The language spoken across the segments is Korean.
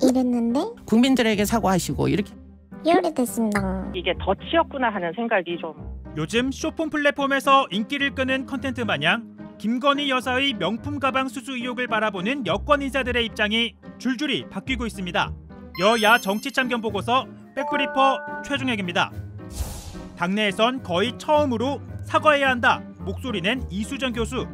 이랬는데 국민들에게 사과하시고 이렇게. 오래됐습니다. 이게 덫이었구나 하는 생각이 좀. 요즘 쇼폰 플랫폼에서 인기를 끄는 컨텐츠 마냥 김건희 여사의 명품 가방 수수 의혹을 바라보는 여권 인사들의 입장이 줄줄이 바뀌고 있습니다. 여야 정치 참견 보고서 백브리퍼 최종혁입니다. 당내에선 거의 처음으로 사과해야 한다 목소리 낸 이수정 교수.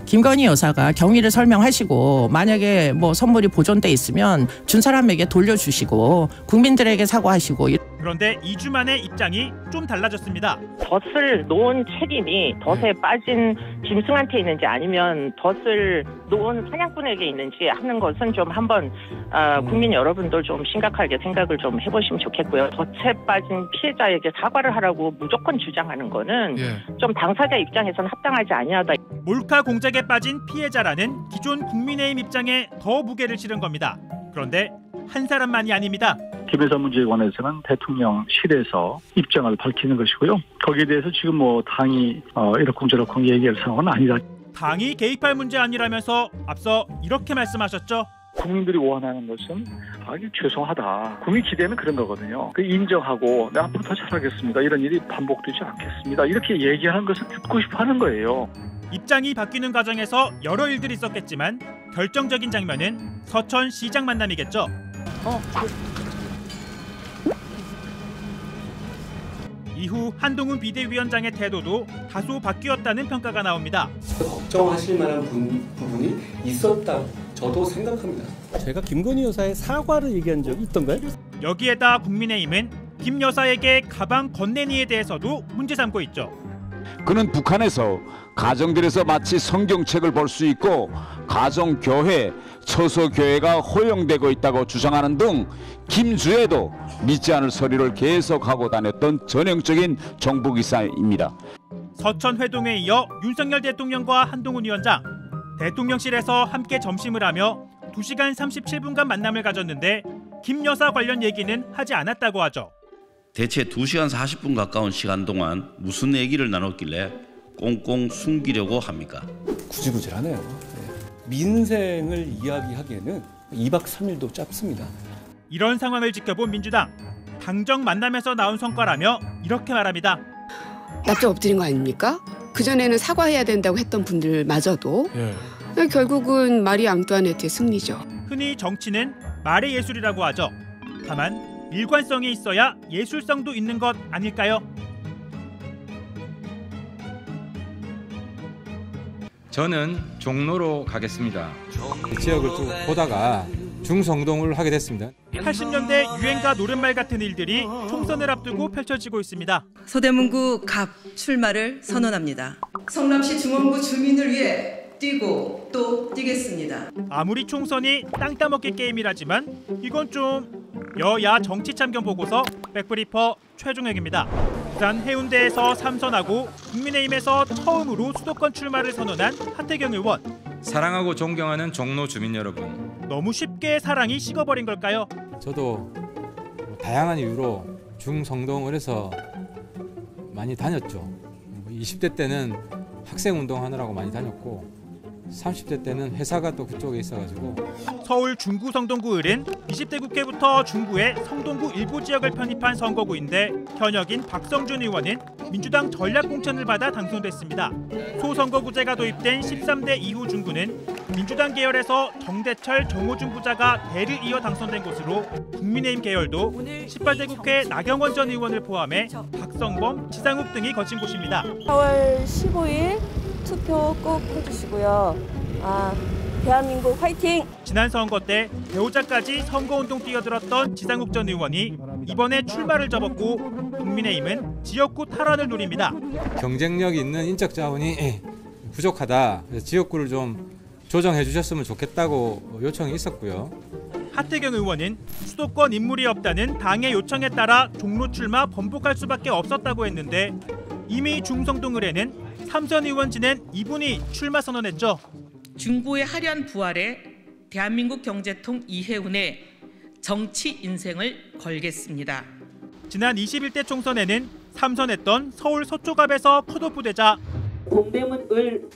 김건희 여사가 경위를 설명하시고 만약에 뭐 선물이 보존돼 있으면 준 사람에게 돌려주시고 국민들에게 사과하시고. 그런데 2주 만에 입장이 좀 달라졌습니다. 덫을 놓은 책임이 덫에 빠진 짐승한테 있는지 아니면 덫을 놓은 사냥꾼에게 있는지 하는 것은 좀 한번 국민 여러분들 좀 심각하게 생각을 좀 해보시면 좋겠고요. 덫에 빠진 피해자에게 사과를 하라고 무조건 주장하는 거는 좀 당사자 입장에서는 합당하지 아니하다. 몰카 공작에 빠진 피해자라는 기존 국민의힘 입장에 더 무게를 실은 겁니다. 그런데 한 사람만이 아닙니다. 김 여사 문제에 관해서는 대통령실에서 입장을 밝히는 것이고요. 거기에 대해서 지금 뭐 당이 이러쿵저러쿵 얘기할 상황은 아니다. 당이 개입할 문제 아니라면서 앞서 이렇게 말씀하셨죠. 국민들이 원하는 것은 아주 죄송하다. 국민 기대는 그런 거거든요. 그 인정하고 네, 앞으로 더 잘하겠습니다. 이런 일이 반복되지 않겠습니다. 이렇게 얘기하는 것을 듣고 싶어 하는 거예요. 입장이 바뀌는 과정에서 여러 일들이 있었겠지만 결정적인 장면은 서천시장 만남이겠죠. 이후 한동훈 비대위원장의 태도도 다소 바뀌었다는 평가가 나옵니다. 걱정하실 만한 부분이 있었다 저도 생각합니다. 제가 김건희 여사의 사과를 얘기한 적이 있던가요? 여기에다 국민의힘은 김 여사에게 가방 건넨 이에 대해서도 문제 삼고 있죠. 그는 북한에서 가정들에서 마치 성경책을 볼 수 있고 가정교회, 처소교회가 허용되고 있다고 주장하는 등 김주애도 믿지 않을 소리를 계속하고 다녔던 전형적인 정부기사입니다. 서천 회동에 이어 윤석열 대통령과 한동훈 위원장, 대통령실에서 함께 점심을 하며 2시간 37분간 만남을 가졌는데 김 여사 관련 얘기는 하지 않았다고 하죠. 대체 2시간 40분 가까운 시간 동안 무슨 얘기를 나눴길래 꽁꽁 숨기려고 합니까? 구질구질하네요. 민생을 이야기하기에는 2박 3일도 짧습니다. 이런 상황을 지켜본 민주당, 당정 만남에서 나온 성과라며 이렇게 말합니다. 납작 엎드린 거 아닙니까? 그전에는 사과해야 된다고 했던 분들마저도 결국은 마리 앙뚜아네트의 승리죠. 흔히 정치는 말의 예술이라고 하죠. 다만 일관성이 있어야 예술성도 있는 것 아닐까요? 저는 종로로 가겠습니다. 지역을 쭉 보다가 중성동을 하게 됐습니다. 80년대 유행가 노랫말 같은 일들이 총선을 앞두고 펼쳐지고 있습니다. 서대문구 갑 출마를 선언합니다. 성남시 중원구 주민을 위해 뛰고 또 뛰겠습니다. 아무리 총선이 땅 따먹기 게임이라지만 이건 좀 여야 정치 참견 보고서 백브리퍼 최종혁입니다. 부산 해운대에서 3선하고 국민의힘에서 처음으로 수도권 출마를 선언한 하태경 의원. 사랑하고 존경하는 종로 주민 여러분. 너무 쉽게 사랑이 식어버린 걸까요? 저도 다양한 이유로 중성동을 해서 많이 다녔죠. 20대 때는 학생운동 하느라고 많이 다녔고 30대 때는 회사가 또 그쪽에 있어가지고. 서울 중구 성동구을은 20대 국회부터 중구의 성동구 일부 지역을 편입한 선거구인데 현역인 박성준 의원은 민주당 전략공천을 받아 당선됐습니다. 소선거구제가 도입된 13대 이후 중구는 민주당 계열에서 정대철, 정호중 부자가 대를 이어 당선된 곳으로 국민의힘 계열도 18대 국회 나경원 전 의원을 포함해 박성범, 지상욱 등이 거친 곳입니다. 4월 15일 투표 꼭 해주시고요. 대한민국 화이팅! 지난 선거 때 배우자까지 선거운동 뛰어들었던 지상욱 전 의원이 이번에 출마를 접었고 국민의힘은 지역구 탈환을 노립니다. 경쟁력 있는 인적 자원이 부족하다. 그래서 지역구를 좀 조정해 주셨으면 좋겠다고 요청이 있었고요. 하태경 의원은 수도권 인물이 없다는 당의 요청에 따라 종로 출마 번복할 수밖에 없었다고 했는데 이미 중성동을에는 3선 의원 지낸 이분이 출마 선언했죠. 중구의 화려한 부활에 대한민국 경제통 이해운의 정치 인생을 걸겠습니다. 지난 21대 총선에는 3선했던 서울 서초갑에서 컷오프 되자 동대문 을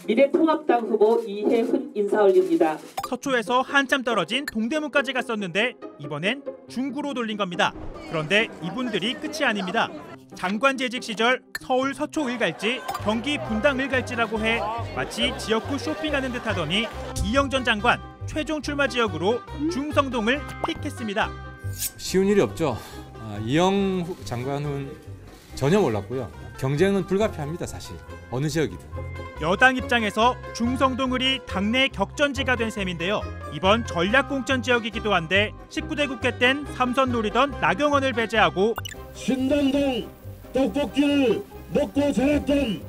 미래통합당 후보 이혜훈 인사 올립니다. 서초에서 한참 떨어진 동대문까지 갔었는데 이번엔 중구로 돌린 겁니다. 그런데 이분들이 끝이 아닙니다. 장관 재직 시절 서울 서초을 갈지 경기 분당을 갈지라고 해 마치 지역구 쇼핑하는 듯 하더니 이영전 장관 최종 출마 지역으로 중성동을 픽했습니다. 쉬운 일이 없죠. 이영 장관은 전혀 몰랐고요. 경쟁은 불가피합니다, 사실. 어느 지역이든. 여당 입장에서 중성동을이 당내 격전지가 된 셈인데요. 이번 전략공천 지역이기도 한데 19대 국회 땐 삼선 노리던 나경원을 배제하고 신당동 떡볶이를 먹고 자랐던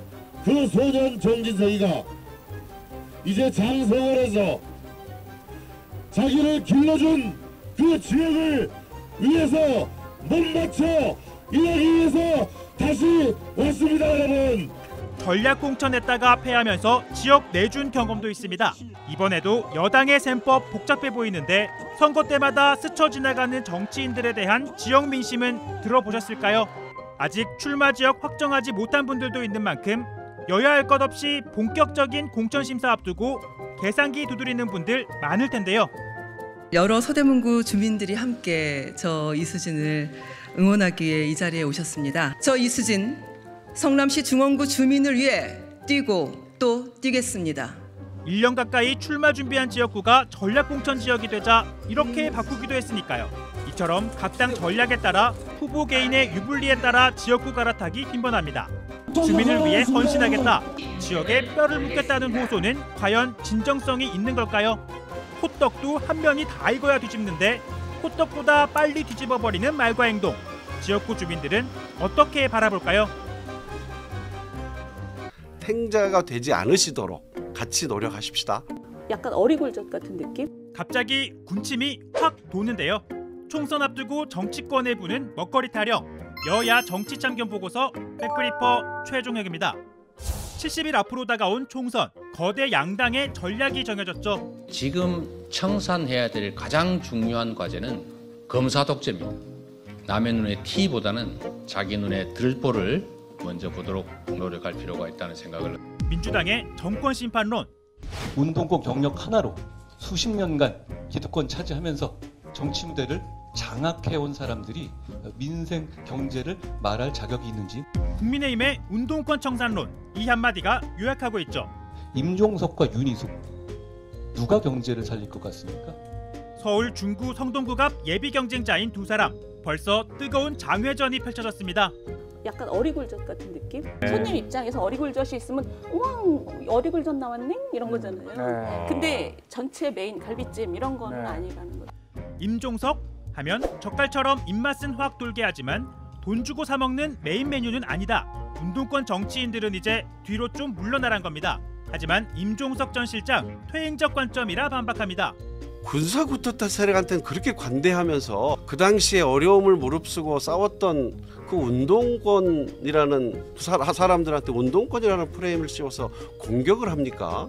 그 소년 정진석이가 이제 장성을 해서 자기를 길러준 그 지역을 위해서 못 맞춰 일하기 위해서 다시 왔습니다, 여러분. 전략공천했다가 패하면서 지역 내준 경험도 있습니다. 이번에도 여당의 셈법 복잡해 보이는데 선거 때마다 스쳐 지나가는 정치인들에 대한 지역 민심은 들어보셨을까요? 아직 출마 지역 확정하지 못한 분들도 있는 만큼 여야 할 것 없이 본격적인 공천심사 앞두고 계산기 두드리는 분들 많을 텐데요. 여러 서대문구 주민들이 함께 저 이수진을 응원하기 위해 이 자리에 오셨습니다. 저 이수진, 성남시 중원구 주민을 위해 뛰고 또 뛰겠습니다. 1년 가까이 출마 준비한 지역구가 전략공천 지역이 되자 이렇게 바꾸기도 했으니까요. 이처럼 각 당 전략에 따라 후보 개인의 유불리에 따라 지역구 갈아타기 빈번합니다. 주민을 위해 헌신하겠다, 지역에 뼈를 묻겠다는 호소는 과연 진정성이 있는 걸까요? 호떡도 한 면이 다 익어야 뒤집는데 호떡보다 빨리 뒤집어버리는 말과 행동. 지역구 주민들은 어떻게 바라볼까요? 탱자가 되지 않으시도록 같이 노력하십시다. 약간 어리굴젓 같은 느낌? 갑자기 군침이 확 도는데요. 총선 앞두고 정치권에 부는 먹거리 타령. 여야 정치 참견 보고서 백브리퍼 최종혁입니다. 70일 앞으로 다가온 총선, 거대 양당의 전략이 정해졌죠. 지금 청산해야 될 가장 중요한 과제는 검사 독재입니다. 남의 눈에 티보다는 자기 눈에 들보를 먼저 보도록 노력할 필요가 있다는 생각을. 민주당의 정권 심판론. 운동권 경력 하나로 수십 년간 기득권 차지하면서 정치 무대를 장악해온 사람들이 민생 경제를 말할 자격이 있는지. 국민의힘의 운동권 청산론, 이 한마디가 요약하고 있죠. 임종석과 윤희숙, 누가 경제를 살릴 것 같습니까? 서울 중구 성동구 앞 예비 경쟁자인 두 사람, 벌써 뜨거운 장외전이 펼쳐졌습니다. 약간 어리굴젓 같은 느낌? 손님 입장에서 어리굴젓이 있으면 우와 어리굴젓 나왔네? 이런 거잖아요. 근데 전체 메인 갈비찜 이런 거는 아니라는 거죠. 임종석 하면 젓갈처럼 입맛은 확 돌게 하지만 돈 주고 사 먹는 메인 메뉴는 아니다. 운동권 정치인들은 이제 뒤로 좀 물러나란 겁니다. 하지만 임종석 전 실장 퇴행적 관점이라 반박합니다. 군사구태타 세력한테는 그렇게 관대하면서 그 당시에 어려움을 무릅쓰고 싸웠던 그 운동권이라는 사람들한테 운동권이라는 프레임을 씌워서 공격을 합니까?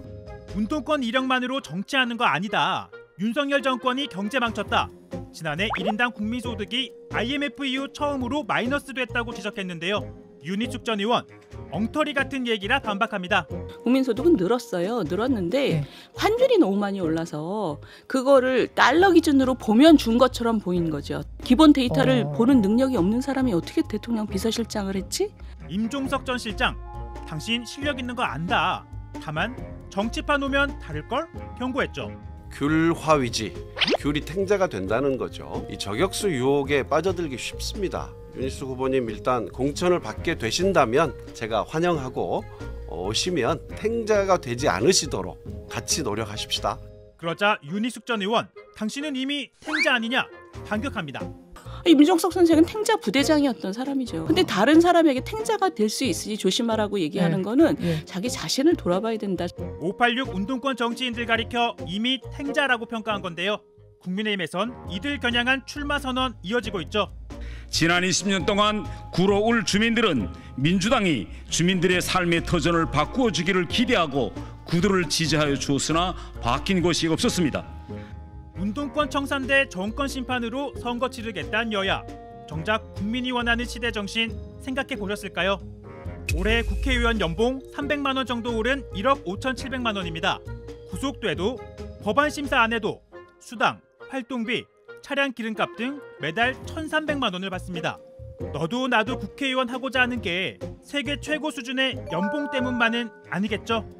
운동권 이력만으로 정치하는 거 아니다. 윤석열 정권이 경제 망쳤다. 지난해 1인당 국민소득이 IMF 이후 처음으로 마이너스 됐다고 지적했는데요. 윤희숙 전 의원, 엉터리 같은 얘기라 반박합니다. 국민소득은 늘었어요. 늘었는데 환율이 너무 많이 올라서 그거를 달러 기준으로 보면 준 것처럼 보이는 거죠. 기본 데이터를 보는 능력이 없는 사람이 어떻게 대통령 비서실장을 했지? 임종석 전 실장, 당신 실력 있는 거 안다. 다만 정치판 오면 다를걸? 경고했죠. 귤화위지, 귤이 탱자가 된다는 거죠. 이 저격수 유혹에 빠져들기 쉽습니다. 윤희숙 후보님 일단 공천을 받게 되신다면 제가 환영하고 오시면 탱자가 되지 않으시도록 같이 노력하십시다. 그러자 윤희숙 전 의원, 당신은 이미 탱자 아니냐? 반격합니다. 임종석 선생은 탱자 부대장이었던 사람이죠. 근데 다른 사람에게 탱자가 될 수 있으니 조심하라고 얘기하는 거는 자기 자신을 돌아봐야 된다. 586 운동권 정치인들 가리켜 이미 탱자라고 평가한 건데요. 국민의힘에선 이들 겨냥한 출마 선언 이어지고 있죠. 지난 20년 동안 구로울 주민들은 민주당이 주민들의 삶의 터전을 바꾸어 주기를 기대하고 구도를 지지하여 주었으나 바뀐 것이 없었습니다. 운동권 청산대 정권 심판으로 선거 치르겠다는 여야. 정작 국민이 원하는 시대 정신 생각해 보셨을까요? 올해 국회의원 연봉 300만 원 정도 오른 1억 5,700만 원입니다. 구속돼도 법안 심사 안 해도 수당, 활동비, 차량 기름값 등 매달 1,300만 원을 받습니다. 너도 나도 국회의원 하고자 하는 게 세계 최고 수준의 연봉 때문만은 아니겠죠?